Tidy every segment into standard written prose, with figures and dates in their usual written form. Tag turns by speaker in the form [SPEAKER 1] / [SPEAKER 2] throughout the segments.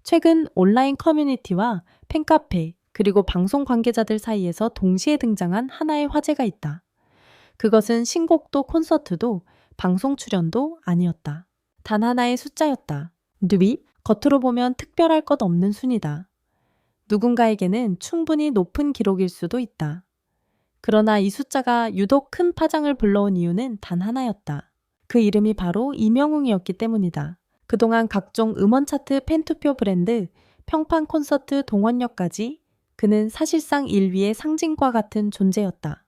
[SPEAKER 1] 최근 온라인 커뮤니티와 팬카페, 그리고 방송 관계자들 사이에서 동시에 등장한 하나의 화제가 있다. 그것은 신곡도 콘서트도 방송 출연도 아니었다. 단 하나의 숫자였다. 누비? 겉으로 보면 특별할 것 없는 순위다. 누군가에게는 충분히 높은 기록일 수도 있다. 그러나 이 숫자가 유독 큰 파장을 불러온 이유는 단 하나였다. 그 이름이 바로 이명웅이었기 때문이다. 그동안 각종 음원 차트 팬투표 브랜드, 평판 콘서트 동원력까지 그는 사실상 1위의 상징과 같은 존재였다.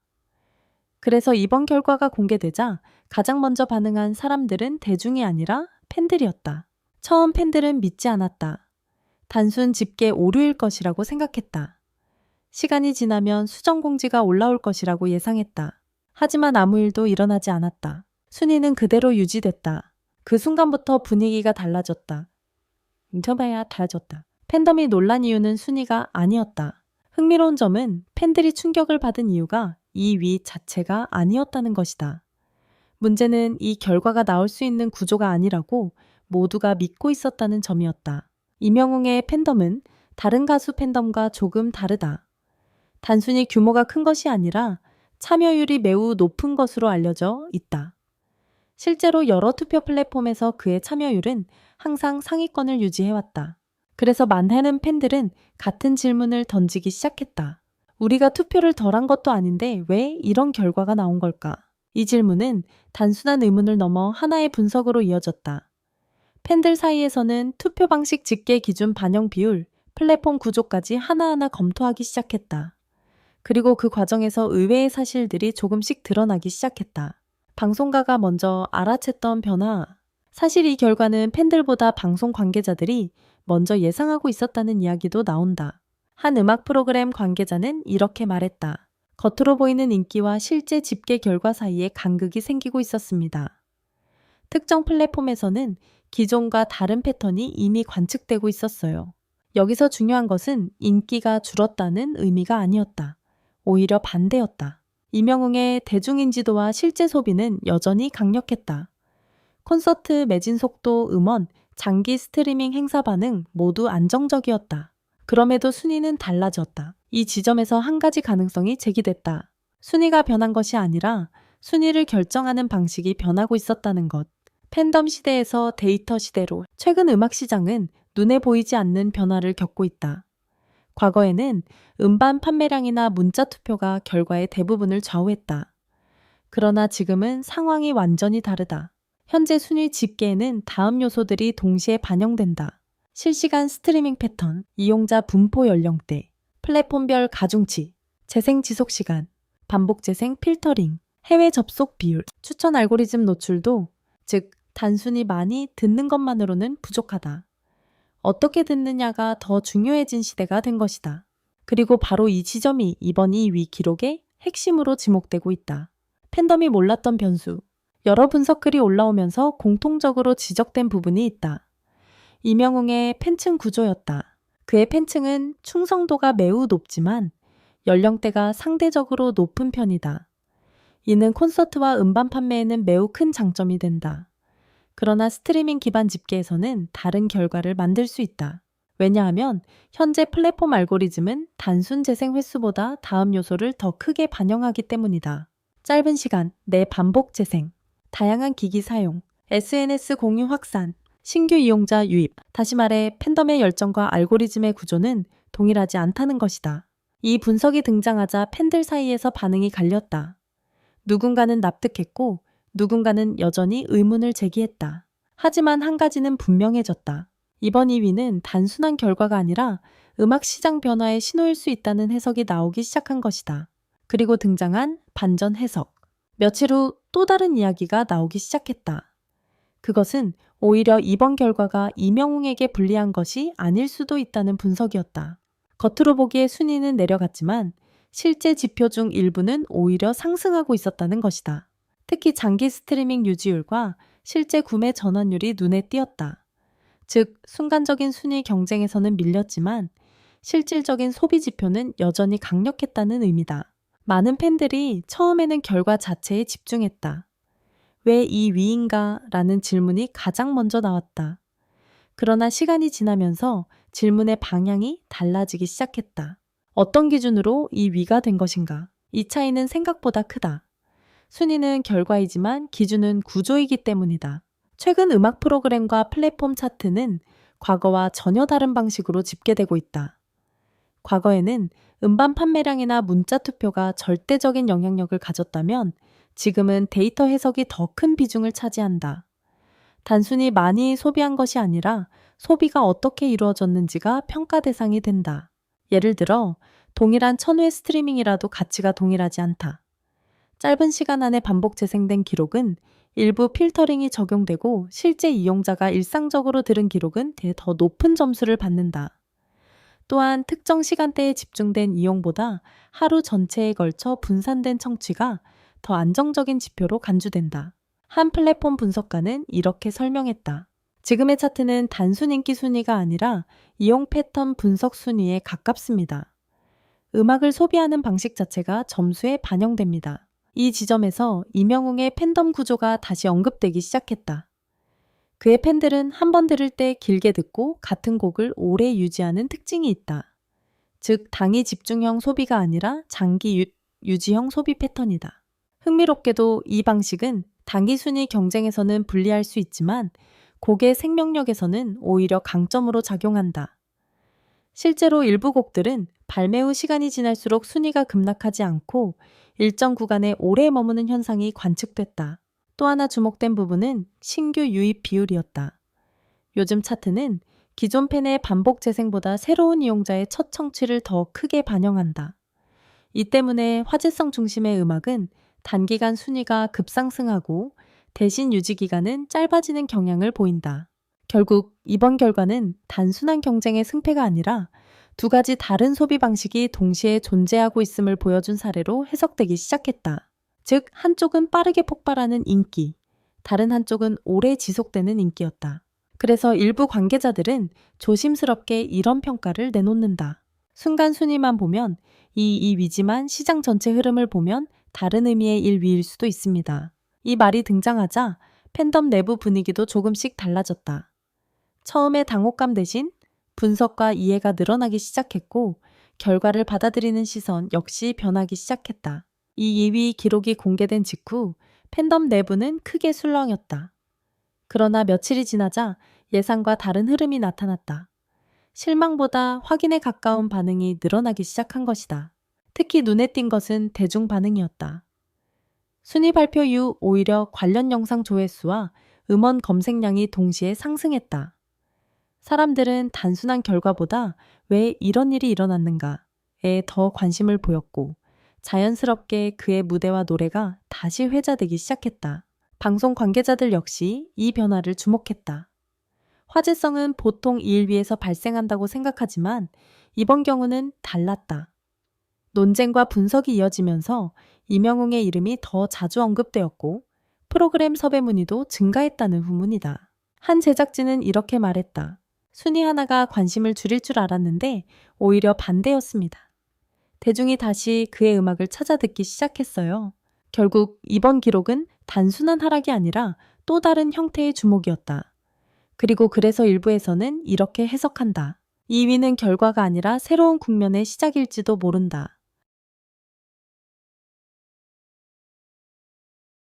[SPEAKER 1] 그래서 이번 결과가 공개되자 가장 먼저 반응한 사람들은 대중이 아니라 팬들이었다. 처음 팬들은 믿지 않았다. 단순 집계 오류일 것이라고 생각했다. 시간이 지나면 수정 공지가 올라올 것이라고 예상했다. 하지만 아무 일도 일어나지 않았다. 순위는 그대로 유지됐다. 그 순간부터 분위기가 달라졌다. 인터뷰야 달라졌다. 팬덤이 놀란 이유는 순위가 아니었다. 흥미로운 점은 팬들이 충격을 받은 이유가 이 위 자체가 아니었다는 것이다. 문제는 이 결과가 나올 수 있는 구조가 아니라고 모두가 믿고 있었다는 점이었다. 이명웅의 팬덤은 다른 가수 팬덤과 조금 다르다. 단순히 규모가 큰 것이 아니라 참여율이 매우 높은 것으로 알려져 있다. 실제로 여러 투표 플랫폼에서 그의 참여율은 항상 상위권을 유지해왔다. 그래서 많은 팬들은 같은 질문을 던지기 시작했다. 우리가 투표를 덜한 것도 아닌데 왜 이런 결과가 나온 걸까? 이 질문은 단순한 의문을 넘어 하나의 분석으로 이어졌다. 팬들 사이에서는 투표 방식 집계 기준 반영 비율, 플랫폼 구조까지 하나하나 검토하기 시작했다. 그리고 그 과정에서 의외의 사실들이 조금씩 드러나기 시작했다. 방송가가 먼저 알아챘던 변화. 사실 이 결과는 팬들보다 방송 관계자들이 먼저 예상하고 있었다는 이야기도 나온다. 한 음악 프로그램 관계자는 이렇게 말했다. 겉으로 보이는 인기와 실제 집계 결과 사이에 간극이 생기고 있었습니다. 특정 플랫폼에서는 기존과 다른 패턴이 이미 관측되고 있었어요. 여기서 중요한 것은 인기가 줄었다는 의미가 아니었다. 오히려 반대였다. 이명웅의 대중인지도와 실제 소비는 여전히 강력했다. 콘서트 매진 속도, 음원, 장기 스트리밍 행사 반응 모두 안정적이었다. 그럼에도 순위는 달라졌다. 이 지점에서 한 가지 가능성이 제기됐다. 순위가 변한 것이 아니라 순위를 결정하는 방식이 변하고 있었다는 것. 팬덤 시대에서 데이터 시대로 최근 음악 시장은 눈에 보이지 않는 변화를 겪고 있다. 과거에는 음반 판매량이나 문자 투표가 결과의 대부분을 좌우했다. 그러나 지금은 상황이 완전히 다르다. 현재 순위 집계에는 다음 요소들이 동시에 반영된다. 실시간 스트리밍 패턴, 이용자 분포 연령대, 플랫폼별 가중치, 재생 지속 시간, 반복 재생 필터링, 해외 접속 비율, 추천 알고리즘 노출도, 즉 단순히 많이 듣는 것만으로는 부족하다. 어떻게 듣느냐가 더 중요해진 시대가 된 것이다. 그리고 바로 이 지점이 이번 2위 기록의 핵심으로 지목되고 있다. 팬덤이 몰랐던 변수. 여러 분석글이 올라오면서 공통적으로 지적된 부분이 있다. 이명웅의 팬층 구조였다. 그의 팬층은 충성도가 매우 높지만 연령대가 상대적으로 높은 편이다. 이는 콘서트와 음반 판매에는 매우 큰 장점이 된다. 그러나 스트리밍 기반 집계에서는 다른 결과를 만들 수 있다. 왜냐하면 현재 플랫폼 알고리즘은 단순 재생 횟수보다 다음 요소를 더 크게 반영하기 때문이다. 짧은 시간 내 반복 재생, 다양한 기기 사용, SNS 공유 확산, 신규 이용자 유입, 다시 말해 팬덤의 열정과 알고리즘의 구조는 동일하지 않다는 것이다. 이 분석이 등장하자 팬들 사이에서 반응이 갈렸다. 누군가는 납득했고 누군가는 여전히 의문을 제기했다. 하지만 한 가지는 분명해졌다. 이번 2위는 단순한 결과가 아니라 음악 시장 변화의 신호일 수 있다는 해석이 나오기 시작한 것이다. 그리고 등장한 반전 해석. 며칠 후 또 다른 이야기가 나오기 시작했다. 그것은 오히려 이번 결과가 이명웅에게 불리한 것이 아닐 수도 있다는 분석이었다. 겉으로 보기에 순위는 내려갔지만 실제 지표 중 일부는 오히려 상승하고 있었다는 것이다. 특히 장기 스트리밍 유지율과 실제 구매 전환율이 눈에 띄었다. 즉, 순간적인 순위 경쟁에서는 밀렸지만 실질적인 소비 지표는 여전히 강력했다는 의미다. 많은 팬들이 처음에는 결과 자체에 집중했다. 왜 이 위인가? 라는 질문이 가장 먼저 나왔다. 그러나 시간이 지나면서 질문의 방향이 달라지기 시작했다. 어떤 기준으로 이 위가 된 것인가? 이 차이는 생각보다 크다. 순위는 결과이지만 기준은 구조이기 때문이다. 최근 음악 프로그램과 플랫폼 차트는 과거와 전혀 다른 방식으로 집계되고 있다. 과거에는 음반 판매량이나 문자 투표가 절대적인 영향력을 가졌다면 지금은 데이터 해석이 더 큰 비중을 차지한다. 단순히 많이 소비한 것이 아니라 소비가 어떻게 이루어졌는지가 평가 대상이 된다. 예를 들어 동일한 1000회 스트리밍이라도 가치가 동일하지 않다. 짧은 시간 안에 반복 재생된 기록은 일부 필터링이 적용되고 실제 이용자가 일상적으로 들은 기록은 더 높은 점수를 받는다. 또한 특정 시간대에 집중된 이용보다 하루 전체에 걸쳐 분산된 청취가 더 안정적인 지표로 간주된다. 한 플랫폼 분석가는 이렇게 설명했다. 지금의 차트는 단순 인기 순위가 아니라 이용 패턴 분석 순위에 가깝습니다. 음악을 소비하는 방식 자체가 점수에 반영됩니다. 이 지점에서 이명웅의 팬덤 구조가 다시 언급되기 시작했다. 그의 팬들은 한 번 들을 때 길게 듣고 같은 곡을 오래 유지하는 특징이 있다. 즉, 단위 집중형 소비가 아니라 장기 유지형 소비 패턴이다. 흥미롭게도 이 방식은 단기 순위 경쟁에서는 불리할 수 있지만 곡의 생명력에서는 오히려 강점으로 작용한다. 실제로 일부 곡들은 발매 후 시간이 지날수록 순위가 급락하지 않고 일정 구간에 오래 머무는 현상이 관측됐다. 또 하나 주목된 부분은 신규 유입 비율이었다. 요즘 차트는 기존 팬의 반복 재생보다 새로운 이용자의 첫 청취를 더 크게 반영한다. 이 때문에 화제성 중심의 음악은 단기간 순위가 급상승하고 대신 유지 기간은 짧아지는 경향을 보인다. 결국 이번 결과는 단순한 경쟁의 승패가 아니라 두 가지 다른 소비 방식이 동시에 존재하고 있음을 보여준 사례로 해석되기 시작했다. 즉, 한쪽은 빠르게 폭발하는 인기, 다른 한쪽은 오래 지속되는 인기였다. 그래서 일부 관계자들은 조심스럽게 이런 평가를 내놓는다. 순간 순위만 보면 이 위지만 시장 전체 흐름을 보면 다른 의미의 1위일 수도 있습니다. 이 말이 등장하자 팬덤 내부 분위기도 조금씩 달라졌다. 처음에 당혹감 대신 분석과 이해가 늘어나기 시작했고 결과를 받아들이는 시선 역시 변하기 시작했다. 이 2위 기록이 공개된 직후 팬덤 내부는 크게 술렁였다. 그러나 며칠이 지나자 예상과 다른 흐름이 나타났다. 실망보다 확인에 가까운 반응이 늘어나기 시작한 것이다. 특히 눈에 띈 것은 대중 반응이었다. 순위 발표 이후 오히려 관련 영상 조회수와 음원 검색량이 동시에 상승했다. 사람들은 단순한 결과보다 왜 이런 일이 일어났는가에 더 관심을 보였고 자연스럽게 그의 무대와 노래가 다시 회자되기 시작했다. 방송 관계자들 역시 이 변화를 주목했다. 화제성은 보통 일 위에서 발생한다고 생각하지만 이번 경우는 달랐다. 논쟁과 분석이 이어지면서 이명웅의 이름이 더 자주 언급되었고 프로그램 섭외 문의도 증가했다는 후문이다. 한 제작진은 이렇게 말했다. 순위 하나가 관심을 줄일 줄 알았는데 오히려 반대였습니다. 대중이 다시 그의 음악을 찾아 듣기 시작했어요. 결국 이번 기록은 단순한 하락이 아니라 또 다른 형태의 주목이었다. 그리고 그래서 일부에서는 이렇게 해석한다. 2위는 결과가 아니라 새로운 국면의 시작일지도 모른다.